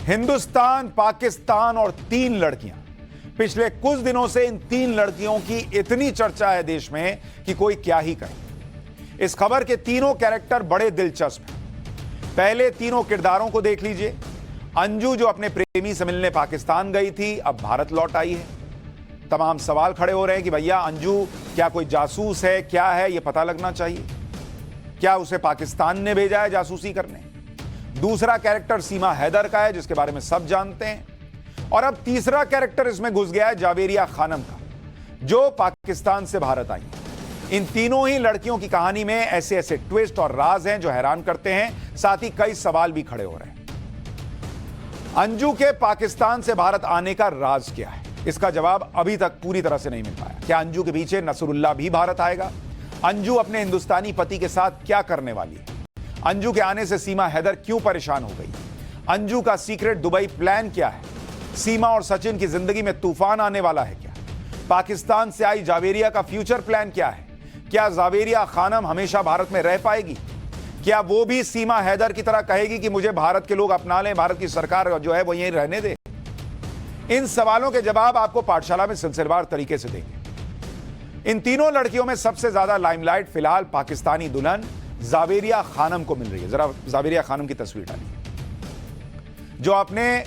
हिंदुस्तान, पाकिस्तान और 3 लड़कियां। पिछले कुछ दिनों से इन 3 लड़कियों की इतनी चर्चा है देश में कि कोई क्या ही कहे। इस खबर के तीनों कैरेक्टर बड़े दिलचस्प हैं। पहले तीनों किरदारों को देख लीजिए। अंजू जो अपने प्रेमी से मिलने पाकिस्तान गई थी, अब भारत लौट आई है। तमाम सवाल खड़े हो रहे हैं कि भैया अंजू क्या कोई जासूस है, क्या है, यह पता लगना चाहिए। क्या उसे पाकिस्तान ने भेजा है जासूसी करने? दूसरा कैरेक्टर सीमा हैदर का है, जिसके बारे में सब जानते हैं। और अब तीसरा कैरेक्टर इसमें घुस गया है जावेरिया खानम का, जो पाकिस्तान से भारत आई है। इन तीनों ही लड़कियों की कहानी में ऐसे ऐसे ट्विस्ट और राज हैं जो हैरान करते हैं, साथ ही कई सवाल भी खड़े हो रहे हैं। अंजू के पाकिस्तान से भारत आने का राज क्या है? इसका जवाब अभी तक पूरी तरह से नहीं मिल पाया। क्या अंजू के पीछे नसरुल्लाह भी भारत आएगा? अंजू अपने हिंदुस्तानी पति के साथ क्या करने वाली है? अंजू के आने से सीमा हैदर क्यों परेशान हो गई? अंजू का सीक्रेट दुबई प्लान क्या है? सीमा और सचिन की जिंदगी में तूफान आने वाला है क्या? पाकिस्तान से आई जावेरिया का फ्यूचर प्लान क्या है? क्या जावेरिया खानम हमेशा भारत में रह पाएगी? क्या वो भी सीमा हैदर की तरह कहेगी कि मुझे भारत के लोग अपना लें, भारत की सरकार जो है वो यहीं रहने दे? इन सवालों के जवाब आपको पाठशाला में सिलसिलेवार तरीके से देंगे। इन तीनों लड़कियों में सबसे ज्यादा लाइमलाइट फिलहाल पाकिस्तानी दुल्हन जावेरिया खानम को मिल रही है। जरा जावेरिया खानम की तस्वीर डालिए, जो अपने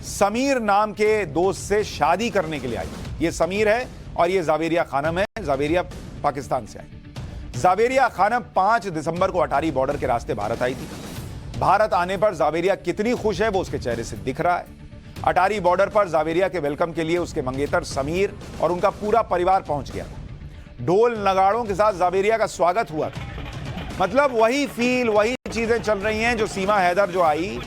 समीर नाम के दोस्त से शादी करने के लिए आई। ये समीर है और ये जावेरिया खानम है। जावेरिया पाकिस्तान से आई। जावेरिया खानम 5 दिसंबर को अटारी बॉर्डर के रास्ते भारत आई थी। भारत आने पर जावेरिया कितनी खुश है वो उसके चेहरे से दिख रहा है। अटारी बॉर्डर पर जावेरिया के वेलकम के लिए उसके मंगेतर समीर और उनका पूरा परिवार पहुंच गया था। ढोल नगाड़ों के साथ जावेरिया का स्वागत हुआ था। मतलब वही फील, वही चीजें चल रही हैं जो सीमा हैदर जो आई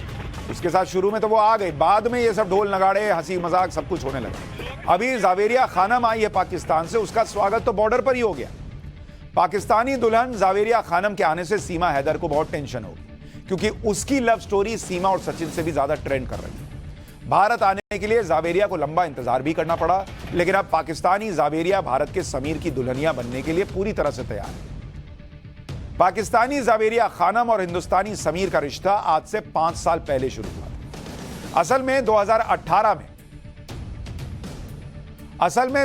उसके साथ शुरू में तो वो आ गई, बाद में ये सब ढोल नगाड़े, हंसी मजाक सब कुछ होने लगा। अभी जावेरिया खानम आई है पाकिस्तान से, उसका स्वागत तो बॉर्डर पर ही हो गया। पाकिस्तानी दुल्हन जावेरिया खानम के आने से सीमा हैदर को बहुत टेंशन होगी, क्योंकि उसकी लव स्टोरी सीमा और सचिन से भी ज्यादा ट्रेंड कर रही है। भारत आने के लिए जावेरिया को लंबा इंतजार भी करना पड़ा, लेकिन अब पाकिस्तानी जावेरिया भारत के समीर की दुल्हनिया बनने के लिए पूरी तरह से तैयार है। पाकिस्तानी जावेरिया खानम और हिंदुस्तानी समीर का रिश्ता आज से 5 साल पहले शुरू हुआ था। असल में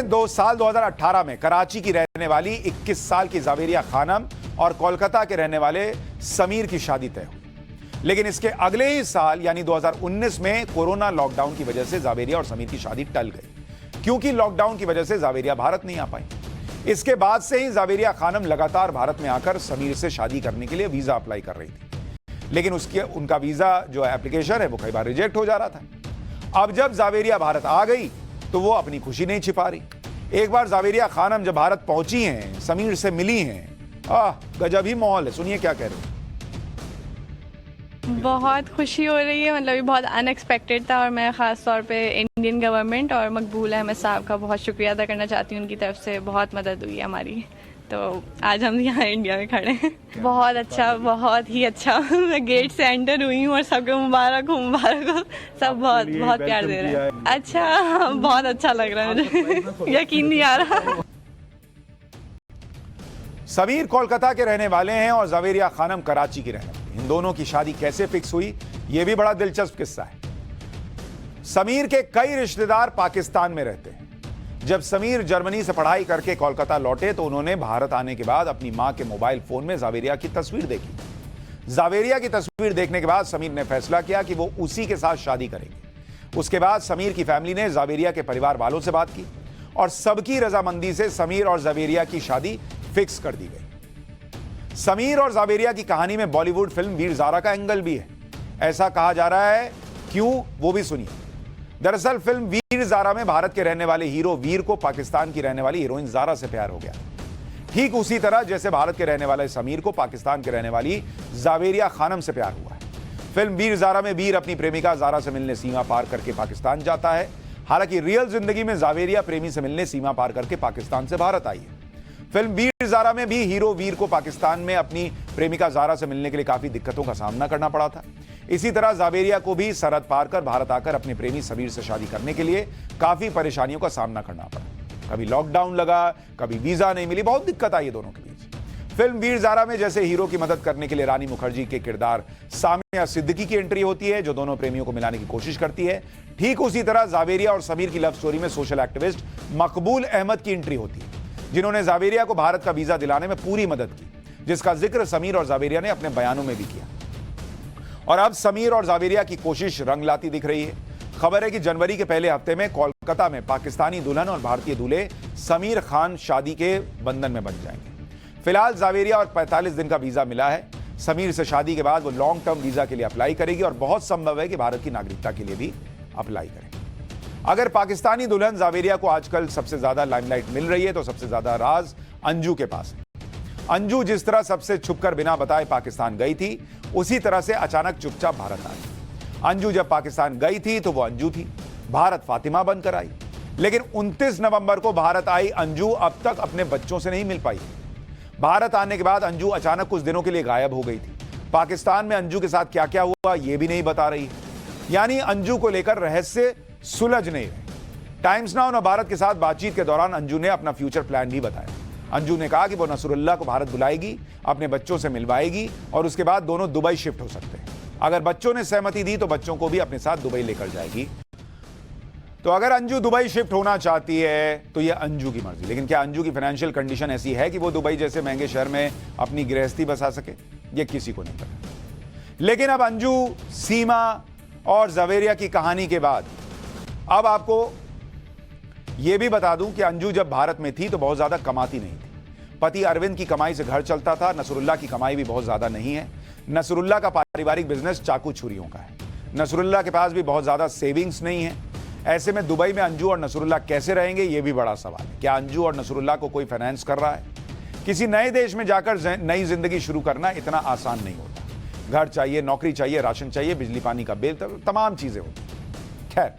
2018 में कराची की रहने वाली 21 साल की जावेरिया खानम और कोलकाता के रहने वाले समीर की शादी तय हुई। लेकिन इसके अगले ही साल यानी 2019 में कोरोना लॉकडाउन की वजह से जावेरिया और समीर की शादी टल गई, क्योंकि लॉकडाउन की वजह से जावेरिया भारत नहीं आ पाई। इसके बाद से ही जावेरिया खानम लगातार भारत में आकर समीर से शादी करने के लिए वीजा अप्लाई कर रही थी, लेकिन उनका वीजा जो एप्लीकेशन है वो कई बार रिजेक्ट हो जा रहा था। अब जब जावेरिया भारत आ गई तो वो अपनी खुशी नहीं छिपा रही। एक बार जावेरिया खानम जब भारत पहुंची हैं, समीर से मिली हैं, गजब ही माहौल है। सुनिए क्या कह रहे हैं। बहुत खुशी हो रही है, मतलब ये बहुत अनएक्सपेक्टेड था और मैं ख़ास तौर पे इंडियन गवर्नमेंट और मकबूल अहमद साहब का बहुत शुक्रिया अदा करना चाहती हूँ। उनकी तरफ से बहुत मदद हुई है हमारी, तो आज हम यहाँ इंडिया में खड़े हैं। बहुत अच्छा, बहुत ही अच्छा। मैं गेट से एंटर हुई हूँ और सबके मुबारक हो, मुबारक हो। सब बहुत बहुत प्यार दे रहे हैं। अच्छा, बहुत अच्छा लग रहा है मुझे। यकीन नहीं आ रहा। समीर कोलकाता के रहने वाले हैं और जावेरिया खानम कराची की रहने वाली। इन दोनों की शादी कैसे फिक्स हुई, यह भी बड़ा दिलचस्प किस्सा है। समीर के कई रिश्तेदार पाकिस्तान में रहते हैं। जब समीर जर्मनी से पढ़ाई करके कोलकाता लौटे तो उन्होंने भारत आने के बाद अपनी मां के मोबाइल फोन में जावेरिया की तस्वीर देखी। जावेरिया की तस्वीर देखने के बाद समीर ने फैसला किया कि वो उसी के साथ शादी करेंगे। उसके बाद समीर की फैमिली ने जावेरिया के परिवार वालों से बात की और सबकी रजामंदी से समीर और जावेरिया की शादी फिक्स कर दी गई। समीर और जावेरिया की कहानी में बॉलीवुड फिल्म वीर ज़ारा का एंगल भी है। ऐसा कहा जा रहा है, क्यों, वो भी सुनिए। दरअसल फिल्म वीर ज़ारा में भारत के रहने वाले हीरो वीर को पाकिस्तान की रहने वाली हीरोइन ज़ारा से प्यार हो गया, ठीक उसी तरह जैसे भारत के रहने वाले समीर को पाकिस्तान के रहने वाली जावेरिया खानम से प्यार हुआ है। फिल्म वीर ज़ारा में वीर अपनी प्रेमिका ज़ारा से मिलने सीमा पार करके पाकिस्तान जाता है। हालांकि रियल जिंदगी में जावेरिया प्रेमी से मिलने सीमा पार करके पाकिस्तान से भारत आई है। फिल्म वीर ज़ारा में भी हीरो वीर को पाकिस्तान में अपनी प्रेमिका ज़ारा से मिलने के लिए काफी दिक्कतों का सामना करना पड़ा था। इसी तरह जावेरिया को भी सरहद पार कर भारत आकर अपने प्रेमी समीर से शादी करने के लिए काफी परेशानियों का सामना करना पड़ा। कभी लॉकडाउन लगा, कभी वीजा नहीं मिली, बहुत दिक्कत आई दोनों के बीच। फिल्म वीर ज़ारा में जैसे हीरो की मदद करने के लिए रानी मुखर्जी के किरदार सामिया सिद्दीकी की एंट्री होती है, जो दोनों प्रेमियों को मिलाने की कोशिश करती है, ठीक उसी तरह जावेरिया और समीर की लव स्टोरी में सोशल एक्टिविस्ट मकबूल अहमद की एंट्री होती है, जिन्होंने जावेरिया को भारत का वीजा दिलाने में पूरी मदद की, जिसका जिक्र समीर और जावेरिया ने अपने बयानों में भी किया। और अब समीर और जावेरिया की कोशिश रंग लाती दिख रही है। खबर है कि जनवरी के पहले हफ्ते में कोलकाता में पाकिस्तानी दुल्हन और भारतीय दूल्हे समीर खान शादी के बंधन में बन जाएंगे। फिलहाल जावेरिया और 45 दिन का वीजा मिला है। समीर से शादी के बाद वो लॉन्ग टर्म वीजा के लिए अप्लाई करेगी और बहुत संभव है कि भारत की नागरिकता के लिए भी अप्लाई करें। अगर पाकिस्तानी दुल्हन जावेरिया को आजकल सबसे ज्यादा लाइमलाइट मिल रही है तो सबसे ज्यादा राज अंजू के पास है। अंजू जिस तरह सबसे छुपकर बिना बताए पाकिस्तान गई थी, उसी तरह से अचानक चुपचाप भारत आई। अंजू जब पाकिस्तान गई थी तो वो अंजू थी, भारत फातिमा बनकर आई। लेकिन 29 नवंबर को भारत आई अंजू अब तक अपने बच्चों से नहीं मिल पाई। भारत आने के बाद अंजू अचानक कुछ दिनों के लिए गायब हो गई थी। पाकिस्तान में अंजू के साथ क्या क्या हुआ ये भी नहीं बता रही। यानी अंजू को लेकर रहस्य सुलझ नहीं रहे। टाइम्स नाउ भारत के साथ बातचीत के दौरान अंजू ने अपना फ्यूचर प्लान भी बताया। अंजू ने कहा कि वो नसरुल्लाह को भारत बुलाएगी, अपने बच्चों से मिलवाएगी और उसके बाद दोनों दुबई शिफ्ट हो सकते हैं। अगर बच्चों ने सहमति दी तो बच्चों को भी अपने साथ दुबई लेकर जाएगी। तो अगर अंजू दुबई शिफ्ट होना चाहती है तो यह अंजू की मर्जी। लेकिन क्या अंजू की फाइनेंशियल कंडीशन ऐसी है कि वो दुबई जैसे महंगे शहर में अपनी गृहस्थी बसा सके? ये किसी को नहीं पता। लेकिन अब अंजू, सीमा और जावेरिया की कहानी के बाद अब आपको यह भी बता दूं कि अंजू जब भारत में थी तो बहुत ज्यादा कमाती नहीं थी। पति अरविंद की कमाई से घर चलता था। नसरुल्लाह की कमाई भी बहुत ज्यादा नहीं है। नसरुल्लाह का पारिवारिक बिजनेस चाकू छुरियों का है। नसरुल्लाह के पास भी बहुत ज्यादा सेविंग्स नहीं है। ऐसे में दुबई में अंजू और नसरुल्लाह कैसे रहेंगे, यह भी बड़ा सवाल है। क्या अंजू और नसरुल्लाह को कोई फाइनेंस कर रहा है? किसी नए देश में जाकर नई जिंदगी शुरू करना इतना आसान नहीं होता। घर चाहिए, नौकरी चाहिए, राशन चाहिए, बिजली पानी का बिल, तमाम चीजें होती। खैर,